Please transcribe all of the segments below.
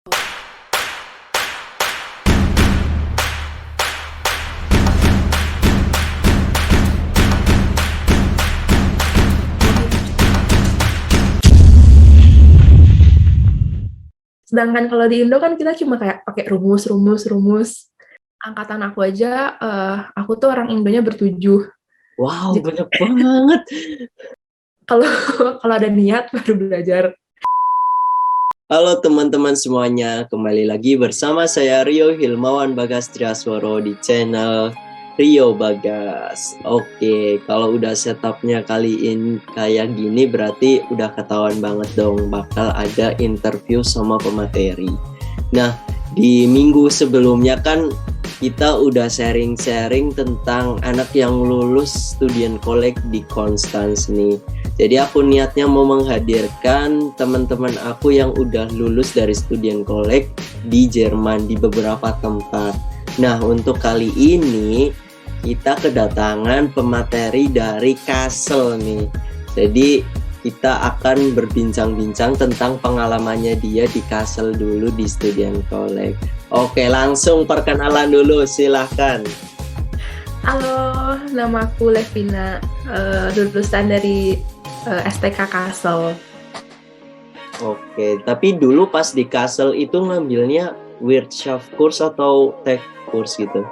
Sedangkan kalau di Indo kan kita cuma kayak pakai rumus. Angkatan aku aja, aku tuh orang Indonya bertujuh. Wow, Jadi banyak banget. kalau kalau ada niat baru belajar. Halo teman-teman semuanya, kembali lagi bersama saya Rio Hilmawan Bagas Triasworo di channel Rio Bagas. Oke, kalau udah setupnya kali ini kayak gini berarti udah ketahuan banget dong bakal ada interview sama pemateri. Nah, di minggu sebelumnya kan kita udah sharing-sharing tentang anak yang lulus student college di Konstans nih. Jadi aku niatnya mau menghadirkan teman-teman aku yang udah lulus dari student college di Jerman di beberapa tempat. Nah, untuk kali ini kita kedatangan pemateri dari Kassel nih. Jadi kita akan berbincang-bincang tentang pengalamannya dia di Kassel dulu di student college. Oke, langsung perkenalan dulu, silahkan. Halo, nama aku Levina, lulusan dari STK Kassel. Oke, tapi dulu pas di Kassel itu ngambilnya Wirtschaft course atau Tech course gitu?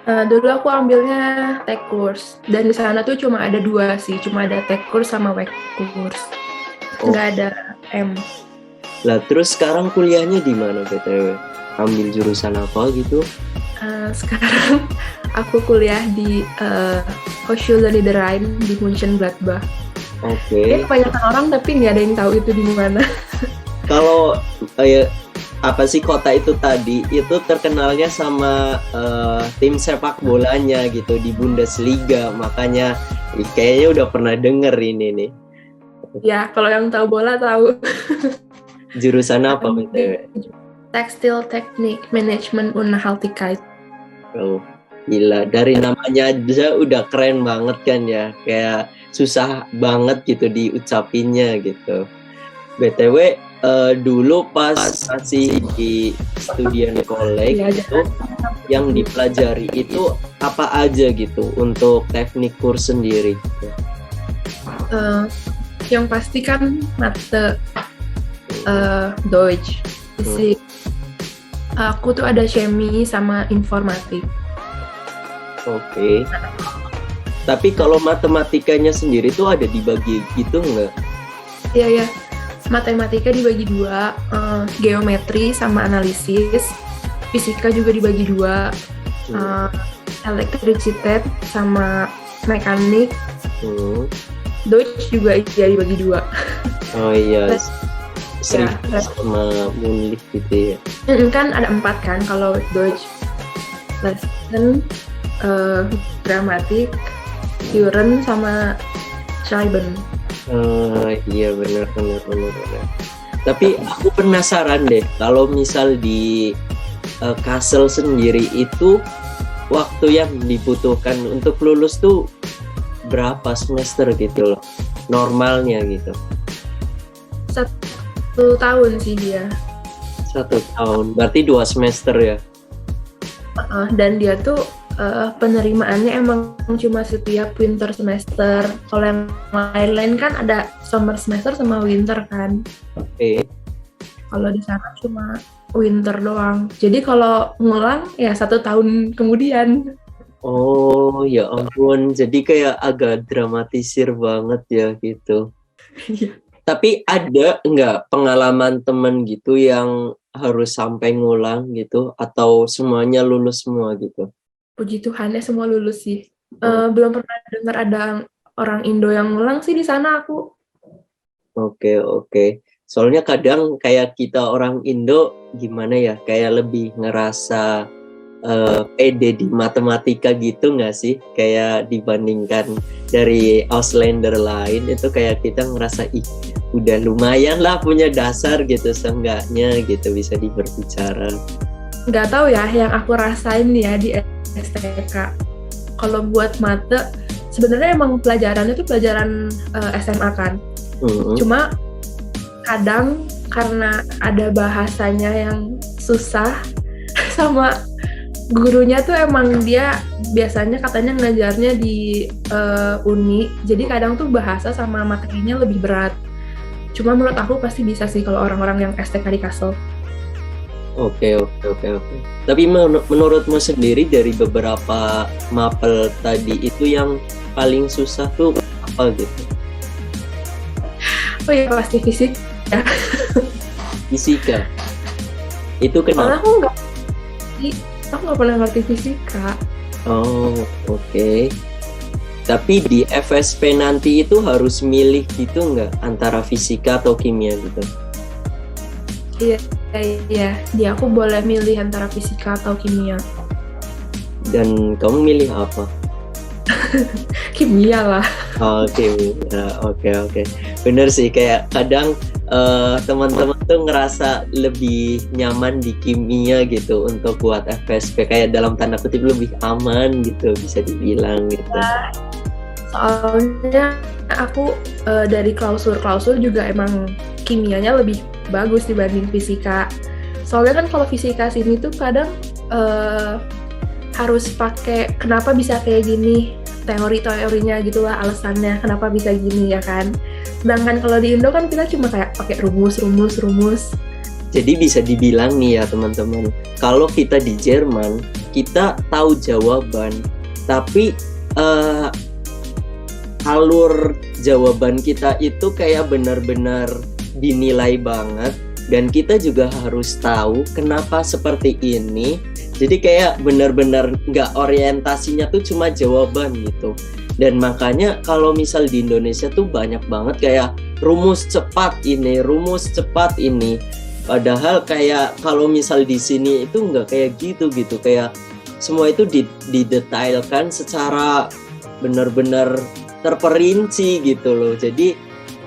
Dulu aku ambilnya tech course, dan di sana tuh cuma ada 2 sih, cuma ada tech course sama WEC course, nggak ada M. Lah terus sekarang kuliahnya di mana BTW? Ambil jurusan apa gitu? Sekarang aku kuliah di Hochschule Niederrhein di Mönchengladbach. Oke. Kebanyakan orang tapi nggak ada yang tahu itu di mana. Kalau apa sih kota itu tadi? Itu terkenalnya sama tim sepak bolanya gitu di Bundesliga, makanya kayaknya udah pernah denger ini nih. Ya, kalau yang tahu bola tahu. Jurusan apa BTW? Tekstil Teknik Manajemen Unhaltigkeit. Oh, gila. Dari namanya aja udah keren banget kan ya. Kayak susah banget gitu diucapinnya gitu. BTW dulu pas masih di student college itu yang dipelajari itu apa aja gitu untuk teknik kurs sendiri? Yang pasti kan mate Deutsch, fisik. Aku tuh ada chemi sama informatik. Oke. Tapi kalau matematikanya sendiri tuh ada dibagi gitu nggak? Iya. Matematika dibagi 2, geometri sama analisis. Fisika juga dibagi 2, elektrisitas sama mekanik. Deutsch juga dibagi 2. Oh iya. Serius sama Munich gitu ya. Kan ada 4 kan kalau Deutsch. Lesson, gramatik, Führen sama Schreiben. Iya benar. Tapi aku penasaran deh, kalau misal di Kassel sendiri itu waktu yang dibutuhkan untuk lulus tuh berapa semester gitu loh, normalnya gitu? 1 tahun sih dia. 1 tahun, berarti 2 semester ya? Dan dia tuh penerimaannya emang cuma setiap winter semester. Kalau yang lain-lain kan ada summer semester sama winter kan. Oke. Kalau di sana cuma winter doang. Jadi kalau ngulang ya 1 tahun kemudian. Oh ya ampun, jadi kayak agak dramatisir banget ya gitu. Tapi ada nggak pengalaman temen gitu yang harus sampai ngulang gitu, atau semuanya lulus semua gitu? Puji Tuhan ya semua lulus sih. Belum pernah dengar ada orang Indo yang ngulang sih di sana aku. Oke. Soalnya kadang kayak kita orang Indo gimana ya, kayak lebih ngerasa pede di matematika gitu nggak sih? Kayak dibandingkan dari Auslander lain itu kayak kita ngerasa udah lumayan lah punya dasar gitu, seenggaknya gitu bisa diberbicara. Nggak tahu ya, yang aku rasain ya di STK. Kalau buat mate, sebenarnya emang pelajarannya tuh pelajaran SMA kan. Cuma kadang karena ada bahasanya yang susah sama gurunya tuh emang dia biasanya katanya ngajarnya di uni, jadi kadang tuh bahasa sama materinya lebih berat. Cuma menurut aku pasti bisa sih kalau orang-orang yang STK di Kassel. Oke. Tapi menurutmu sendiri dari beberapa mapel tadi itu yang paling susah tuh apa gitu? Oh ya pasti fisik ya. Fisika. Itu Soalnya kenapa? aku nggak pernah ngerti fisika. Oh, oke. Tapi di FSP nanti itu harus milih gitu nggak antara fisika atau kimia gitu? Iya, di aku boleh milih antara fisika atau kimia. Dan kamu milih apa? Kimia lah. Oh, kimia. Oke. Bener sih, kayak kadang teman-teman tuh ngerasa lebih nyaman di kimia gitu untuk buat FSP, kayak dalam tanda kutip lebih aman gitu, bisa dibilang gitu. Soalnya aku dari klausur juga emang kimianya lebih bagus dibanding fisika. Soalnya kan kalau fisika sini tuh kadang harus pakai kenapa bisa kayak gini, teorinya gitulah alasannya kenapa bisa gini ya kan. Sedangkan kalau di Indo kan kita cuma kayak pakai rumus. Jadi bisa dibilang nih ya teman-teman, kalau kita di Jerman kita tahu jawaban, tapi alur jawaban kita itu kayak benar-benar dinilai banget, dan kita juga harus tahu kenapa seperti ini. Jadi kayak benar-benar nggak orientasinya tuh cuma jawaban gitu. Dan makanya kalau misal di Indonesia tuh banyak banget kayak rumus cepat ini. Padahal kayak kalau misal di sini itu nggak kayak gitu. Kayak semua itu didetailkan secara benar-benar terperinci gitu loh. Jadi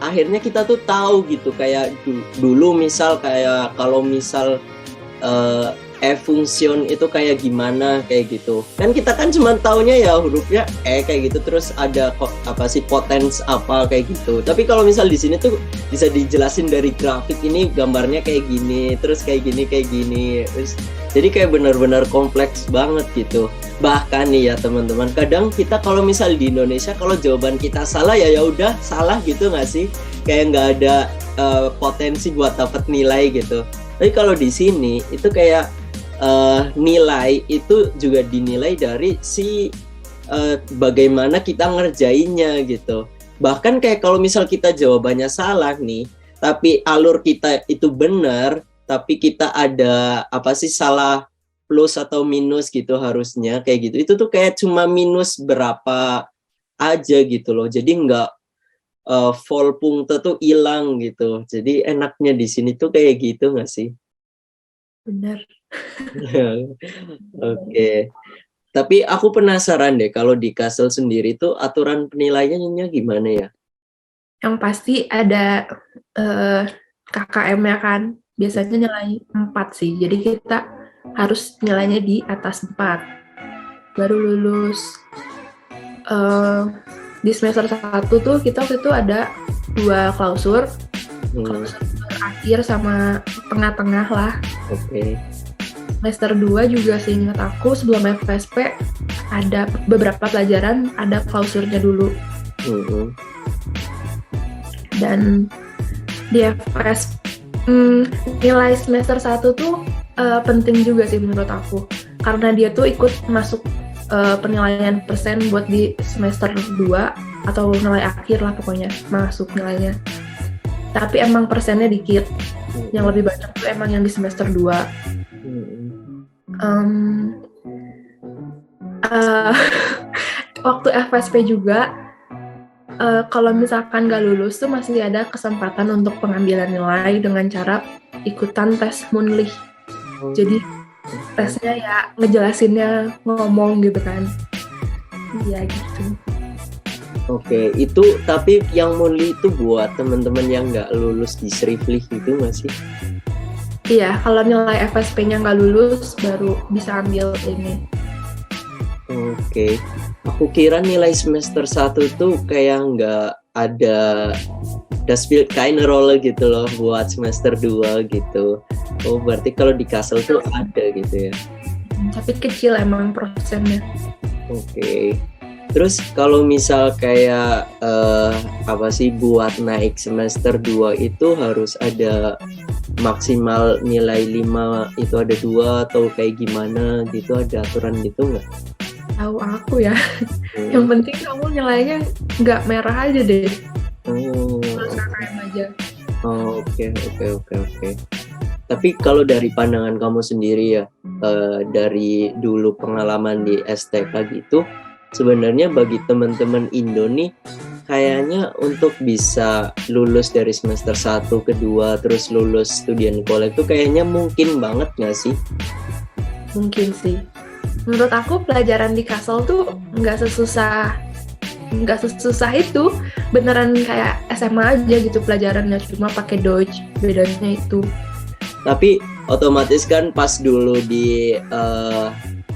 akhirnya kita tuh tahu gitu, kayak dulu misal kayak kalau misal fungsion itu kayak gimana kayak gitu kan, kita kan cuma taunya ya hurufnya kayak gitu, terus ada potens apa kayak gitu. Tapi kalau misal di sini tuh bisa dijelasin dari grafik, ini gambarnya kayak gini, terus kayak gini terus jadi kayak benar-benar kompleks banget gitu. Bahkan nih ya teman-teman, kadang kita kalau misal di Indonesia kalau jawaban kita salah ya udah salah gitu nggak sih, kayak nggak ada potensi buat dapat nilai gitu. Tapi kalau di sini itu kayak nilai itu juga dinilai dari bagaimana kita ngerjainnya gitu. Bahkan kayak kalau misal kita jawabannya salah nih, tapi alur kita itu benar, tapi kita ada salah plus atau minus gitu harusnya kayak gitu. Itu tuh kayak cuma minus berapa aja gitu loh. Jadi nggak full punkte tuh hilang gitu. Jadi enaknya di sini tuh kayak gitu nggak sih? Benar. Oke. Tapi aku penasaran deh, kalau di Kassel sendiri tuh aturan penilaiannya gimana ya? Yang pasti ada KKM-nya kan. Biasanya nilai 4 sih. Jadi kita harus nilainya di atas 4. Baru lulus. Di semester 1 tuh kita waktu itu ada 2 klausur. Klausur akhir sama tengah-tengah lah. Oke. Semester 2 juga seingat aku sebelum FSP ada beberapa pelajaran ada klausurnya dulu. Dan di FSP nilai semester 1 tuh penting juga sih menurut aku, karena dia tuh ikut masuk penilaian persen buat di semester 2 atau nilai akhir lah pokoknya masuk nilainya. Tapi emang persennya dikit. Yang lebih banyak tuh emang yang di semester 2. Waktu FSP juga kalau misalkan gak lulus tuh masih ada kesempatan untuk pengambilan nilai dengan cara ikutan tes Munlich. Jadi tesnya ya ngejelasinnya ngomong gitu kan. Iya gitu. Oke, itu tapi yang Munlich itu buat teman-teman yang nggak lulus di Schriftlich gitu nggak sih? Iya, kalau nilai FSP-nya nggak lulus baru bisa ambil ini. Oke. Aku kira nilai semester 1 tuh kayak nggak ada das spielt keine Rolle gitu loh buat semester 2 gitu. Oh berarti kalau di Kassel tuh ada gitu ya. Tapi kecil emang persennya. Oke. Terus kalau misal kayak apa sih buat naik semester 2 itu harus ada maksimal nilai 5 itu ada 2 atau kayak gimana gitu, ada aturan gitu nggak? Tahu aku ya. Yang penting kamu nilainya nggak merah aja deh. Terus KKM aja. Oke. Tapi kalau dari pandangan kamu sendiri ya, dari dulu pengalaman di STK gitu, sebenarnya bagi teman-teman Indo nih, kayaknya untuk bisa lulus dari semester 1 ke 2 terus lulus Studienkolleg itu kayaknya mungkin banget nggak sih? Mungkin sih. Menurut aku pelajaran di Kassel tuh nggak sesusah itu, beneran kayak SMA aja gitu pelajarannya, cuma pakai Deutsch, bedanya itu. Tapi otomatis kan pas dulu di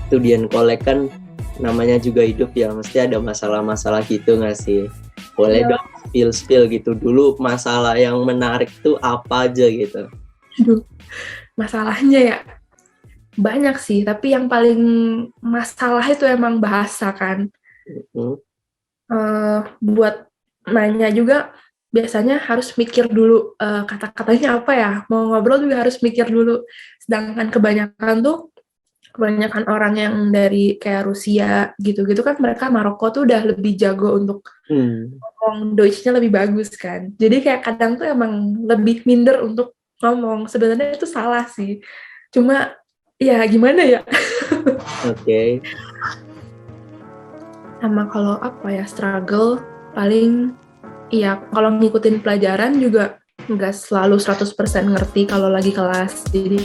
Studienkolleg kan namanya juga hidup ya, mesti ada masalah-masalah gitu nggak sih? Boleh dong spill gitu dulu masalah yang menarik tuh apa aja gitu? Aduh, masalahnya ya banyak sih, tapi yang paling masalah itu emang bahasa kan. Buat nanya juga biasanya harus mikir dulu kata-katanya apa ya, mau ngobrol juga harus mikir dulu. Sedangkan kebanyakan orang yang dari kayak Rusia gitu-gitu kan, mereka Maroko tuh udah lebih jago untuk ngomong Deutsch-nya lebih bagus kan. Jadi kayak kadang tuh emang lebih minder untuk ngomong. Sebenarnya itu salah sih. Cuma ya gimana ya? Oke. Sama kalau apa ya, struggle paling iya kalau ngikutin pelajaran juga nggak selalu 100% ngerti kalau lagi kelas. Jadi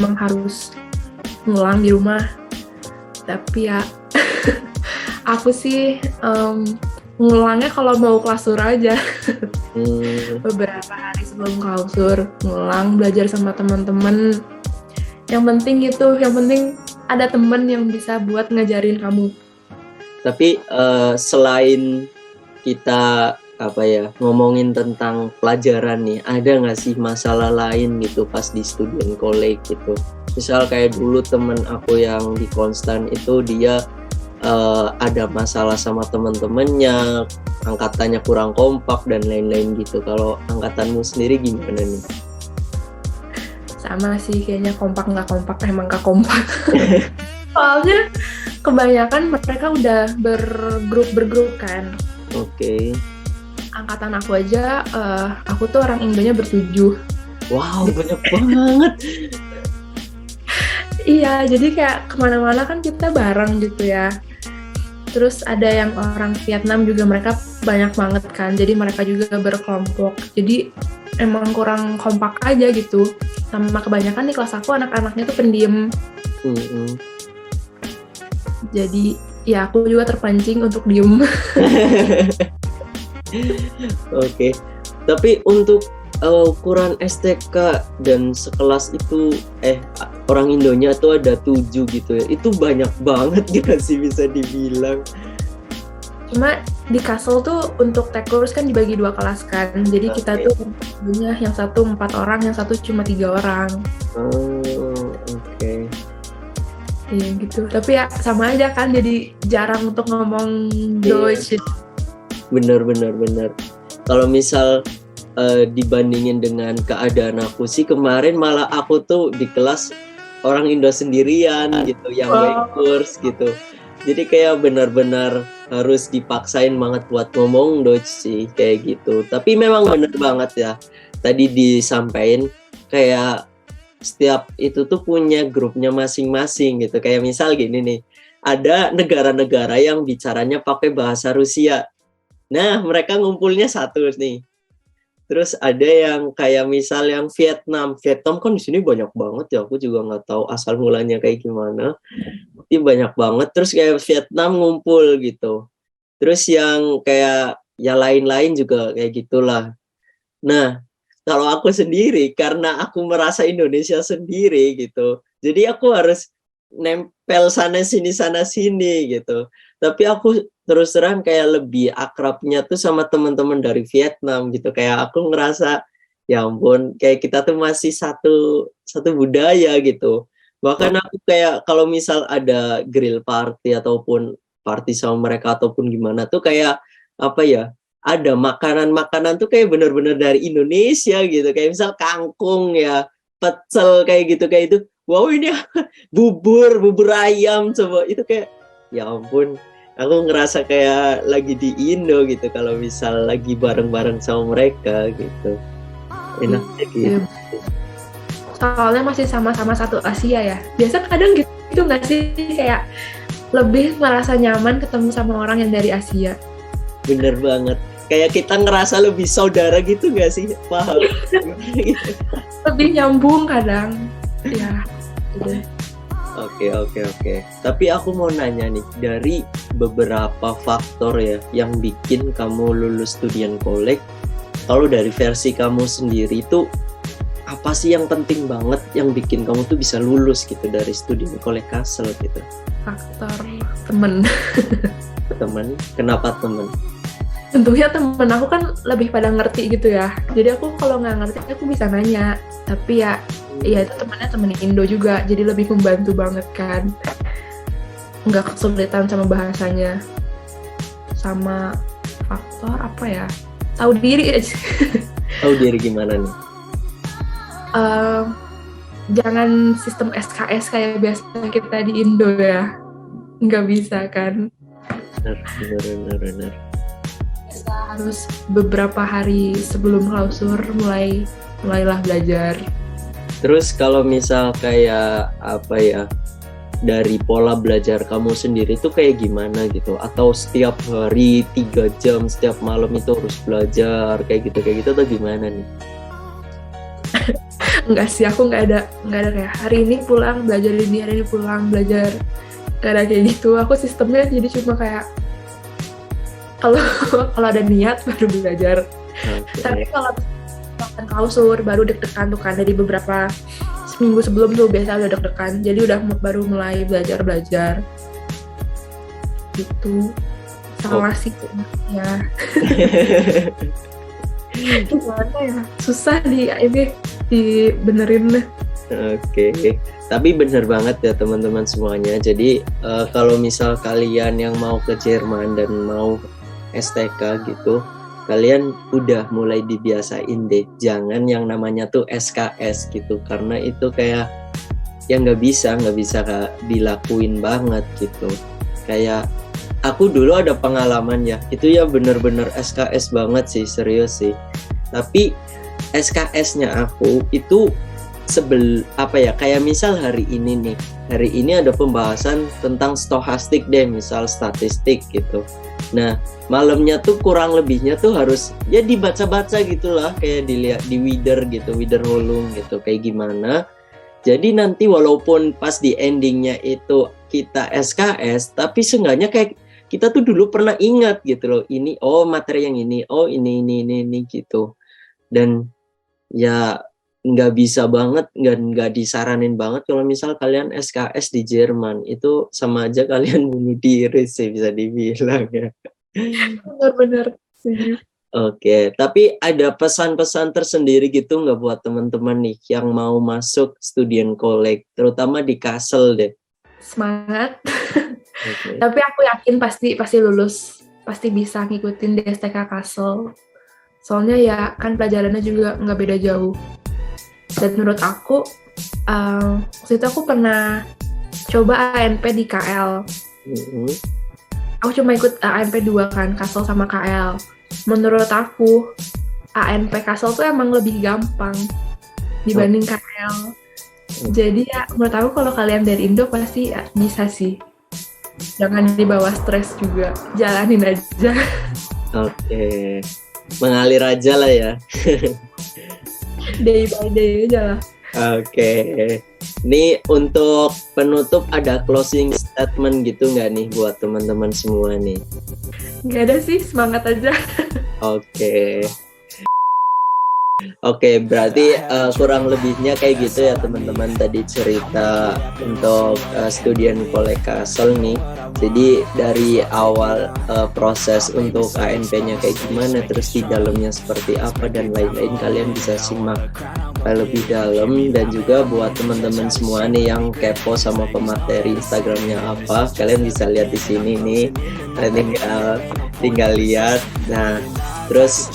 emang harus ngulang di rumah. Tapi ya aku sih ngulangnya kalau mau klausur aja. Beberapa hari sebelum klausur ngulang, belajar sama teman-teman. Yang penting ada teman yang bisa buat ngajarin kamu. Tapi selain kita ngomongin tentang pelajaran nih, ada nggak sih masalah lain gitu pas di Studienkolleg gitu? Misal kayak dulu temen aku yang di Konstan itu dia ada masalah sama temen-temennya, angkatannya kurang kompak dan lain-lain gitu. Kalau angkatanmu sendiri gimana nih? Sama sih, kayaknya kompak nggak kompak emang nggak kompak. Soalnya kebanyakan mereka udah bergrup kan. Oke. Angkatan aku aja, aku tuh orang Indonya ber-7. Wow, banyak banget. Iya, jadi kayak kemana-mana kan kita bareng gitu ya. Terus ada yang orang Vietnam juga, mereka banyak banget kan. Jadi mereka juga berkelompok. Jadi emang kurang kompak aja gitu. Sama kebanyakan di kelas aku anak-anaknya tuh pendiam. Jadi ya aku juga terpancing untuk diem. Oke. Tapi untuk ukuran STK dan sekelas itu orang Indonya tuh ada 7 gitu ya. Itu banyak banget gak sih bisa dibilang. Cuma di Kassel tuh untuk T-Kurs kan dibagi 2 kelas kan. Jadi kita tuh punya yang satu 4 orang, yang satu cuma 3 orang. Oke. Iya gitu. Tapi ya sama aja kan, jadi jarang untuk ngomong Deutsch. Bener. Kalau misal dibandingin dengan keadaan aku sih kemarin, malah aku tuh di kelas orang Indo sendirian gitu, yang T-Kurs gitu. Jadi kayak benar-benar harus dipaksain banget buat ngomong Deutsch sih kayak gitu. Tapi memang bener banget ya tadi disampaikan, kayak setiap itu tuh punya grupnya masing-masing gitu. Kayak misal gini nih, ada negara-negara yang bicaranya pakai bahasa Rusia. Nah, mereka ngumpulnya satu nih. Terus ada yang kayak misal yang Vietnam kan di sini banyak banget ya. Aku juga nggak tahu asal mulanya kayak gimana. Tapi banyak banget. Terus kayak Vietnam ngumpul gitu. Terus yang kayak ya lain-lain juga kayak gitulah. Nah, kalau aku sendiri, karena aku merasa Indonesia sendiri gitu, jadi aku harus nempel sana sini gitu. Tapi aku terus terang kayak lebih akrabnya tuh sama teman-teman dari Vietnam gitu. Kayak aku ngerasa ya ampun, kayak kita tuh masih satu budaya gitu. Bahkan aku kayak kalau misal ada grill party ataupun party sama mereka ataupun gimana tuh kayak apa ya? Ada makanan-makanan tuh kayak bener-bener dari Indonesia gitu. Kayak misal kangkung ya, pecel kayak gitu kayak itu. Wow, ini bubur ayam coba itu kayak ya ampun, aku ngerasa kayak lagi di Indo gitu kalau misal lagi bareng-bareng sama mereka gitu. Enaknya gitu. Soalnya masih sama-sama satu Asia ya. Biasa kadang gitu nggak sih, kayak lebih merasa nyaman ketemu sama orang yang dari Asia. Bener banget. Kayak kita ngerasa lebih saudara gitu nggak sih? Paham? Gitu. Lebih nyambung kadang. Ya. Gitu. Oke. Tapi aku mau nanya nih, dari beberapa faktor ya yang bikin kamu lulus student college, kalau dari versi kamu sendiri itu apa sih yang penting banget yang bikin kamu tuh bisa lulus gitu dari student college Kassel gitu? Faktor temen. Temen? Kenapa temen? Tentunya temen aku kan lebih pada ngerti gitu ya. Jadi aku kalau nggak ngerti aku bisa nanya. Tapi ya itu temen Indo juga. Jadi lebih membantu banget kan. Nggak kesulitan sama bahasanya. Sama faktor apa ya? Tahu diri aja. Tahu diri gimana nih? Jangan sistem SKS kayak biasa kita di Indo ya. Nggak bisa kan. Benar. Harus beberapa hari sebelum klausur mulailah belajar. Terus kalau misal kayak apa ya, dari pola belajar kamu sendiri tuh kayak gimana gitu? Atau setiap hari 3 jam setiap malam itu harus belajar kayak gitu atau gimana nih? Enggak sih, aku nggak ada kayak hari ini pulang belajar ini, hari ini pulang belajar. Gak ada kayak gitu. Aku sistemnya jadi cuma kayak kalau ada niat baru belajar. Okay. Tapi kalau makan klausur baru deg-degan tuh kan, dari beberapa seminggu sebelum tuh biasa udah deg-degan. Jadi udah baru mulai belajar gitu. Salah sih ya. Gimana ya? Susah dibenerin deh. Oke. Tapi bener banget ya teman-teman semuanya. Jadi kalau misal kalian yang mau ke Jerman dan mau STK gitu, kalian udah mulai dibiasain deh, jangan yang namanya tuh SKS gitu, karena itu kayak ya nggak bisa dilakuin banget gitu. Kayak aku dulu ada pengalaman ya, itu ya bener-bener SKS banget sih, serius sih. Tapi SKS-nya aku itu kayak misal hari ini ada pembahasan tentang stokastik deh, misal statistik gitu. Nah, malamnya tuh kurang lebihnya tuh harus ya dibaca-baca gitulah, kayak dilihat di Wider Holung gitu, kayak gimana. Jadi nanti walaupun pas di endingnya itu kita SKS, tapi seenggaknya kayak kita tuh dulu pernah ingat gitu loh, ini materi yang ini, ini gitu. Dan ya nggak bisa banget, nggak disaranin banget kalau misal kalian SKS di Jerman, itu sama aja kalian bunuh diri sih bisa dibilang ya. Benar-benar. Oke, tapi ada pesan-pesan tersendiri gitu nggak buat teman-teman nih yang mau masuk student college, terutama di Kassel deh? Semangat. Okay. Tapi aku yakin pasti lulus, pasti bisa ngikutin di STK Kassel. Soalnya ya kan pelajarannya juga nggak beda jauh. Dan menurut aku, waktu itu aku pernah coba ANP di KL. Aku cuma ikut ANP 2 kan, Kassel sama KL. Menurut aku, ANP Kassel tuh emang lebih gampang dibanding KL. Jadi ya menurut aku kalau kalian dari Indo pasti ya, bisa sih. Jangan dibawa stres juga, jalanin aja. Oke, mengalir aja lah ya. Day by day aja lah. Oke. Ini untuk penutup ada closing statement gitu nggak nih buat teman-teman semua nih? Nggak ada sih, semangat aja. Oke. Oke, berarti kurang lebihnya kayak gitu ya teman-teman, tadi cerita untuk Studien Kolekasel nih. Jadi dari awal proses untuk ANP-nya kayak gimana, terus di dalamnya seperti apa dan lain-lain, kalian bisa simak lebih dalam. Dan juga buat teman-teman semua nih yang kepo sama pemateri Instagramnya apa, kalian bisa lihat di sini nih. Kalian tinggal lihat. Nah, terus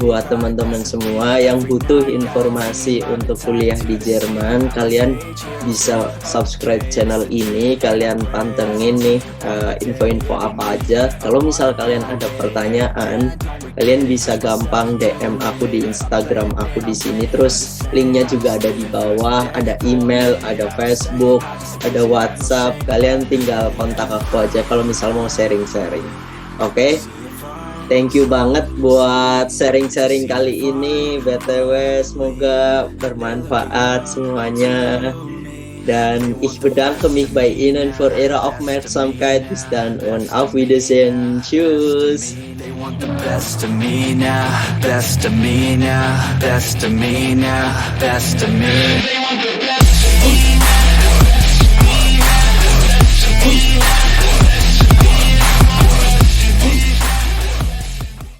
buat teman-teman semua yang butuh informasi untuk kuliah di Jerman, kalian bisa subscribe channel ini, kalian pantengin nih info-info apa aja. Kalau misal kalian ada pertanyaan, kalian bisa gampang DM aku di Instagram aku di sini. Terus linknya juga ada di bawah, ada email, ada Facebook, ada WhatsApp. Kalian tinggal kontak aku aja kalau misal mau sharing-sharing. Oke? Thank you banget buat sharing-sharing kali ini. BTW semoga bermanfaat semuanya. Dan ich bedanke mich bei Ihnen für Ihre Aufmerksamkeit. Bis dann und auf Wiedersehen. Tschüss. They want the best of me now, best of me now, best of me now, best of me. They want the best of me now, best of me now, best of me now.